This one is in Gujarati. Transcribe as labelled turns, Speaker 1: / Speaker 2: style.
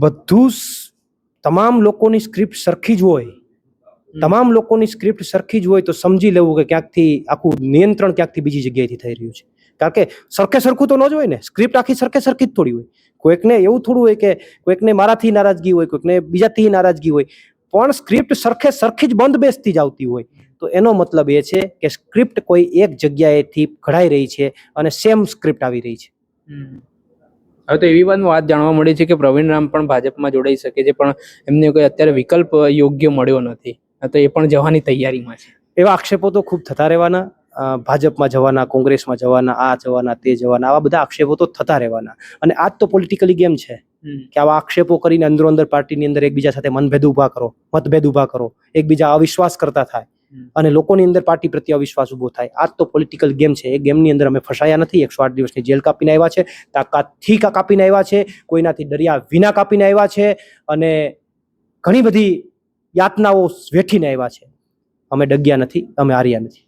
Speaker 1: બધું તમામ લોકોની સ્ક્રિપ્ટ સરખી જ હોય, તમામ લોકોની સ્ક્રિપ્ટ સરખી જ હોય તો સમજી લેવું કે ક્યાંકથી આખું નિયંત્રણ ક્યાંકથી બીજી જગ્યાએથી થઈ રહ્યું છે. કારણ કે સરખે સરખું તો ન જ હોય ને, સ્ક્રિપ્ટ આખી સરખે સરખી જ થોડી હોય. કોઈકને એવું થોડું હોય કે કોઈકને મારાથી નારાજગી હોય, કોઈકને બીજાથી નારાજગી હોય, પણ સ્ક્રિપ્ટ સરખે સરખી જ બંધ બેસતી જ આવતી હોય. તો એનો મતલબ એ છે કે સ્ક્રિપ્ટ કોઈ એક જગ્યાએથી ઘડાઈ રહી છે અને સેમ સ્ક્રિપ્ટ આવી રહી છે.
Speaker 2: હવે તો એવી વાત જાણવા મળી છે કે પ્રવીણ રામ પણ ભાજપમાં જોડાઈ શકે છે, પણ એમને કોઈ અત્યારે વિકલ્પ યોગ્ય મળ્યો નથી, તો એ પણ જવાની તૈયારીમાં છે.
Speaker 1: એવા આક્ષેપો તો ખૂબ થતા રહેવાના. ભાજપમાં જવાના, કોંગ્રેસમાં જવાના, આ જવાના, તે જવાના, આવા બધા આક્ષેપો તો થતા રહેવાના. અને આ જ તો પોલિટિકલી ગેમ છે કે આવા આક્ષેપો કરીને અંદરો અંદર પાર્ટીની અંદર એકબીજા સાથે મતભેદ ઉભા કરો, એકબીજા અવિશ્વાસ કરતા થાય અને લોકોની અંદર પાર્ટી પ્રત્યે અવિશ્વાસ ઉભો થાય. આ જ તો પોલિટિકલ ગેમ છે. એ ગેમની અંદર અમે ફસાયા નથી. 108 દિવસની જેલ કાપીને આવ્યા છે, તાકાતથી કાપીને આવ્યા છે, કોઈનાથી ડર્યા વિના કાપીને આવ્યા છે અને ઘણી બધી યાતનાઓ વેઠીને આવ્યા છે. અમે ડગ્યા નથી, અમે હાર્યા નથી.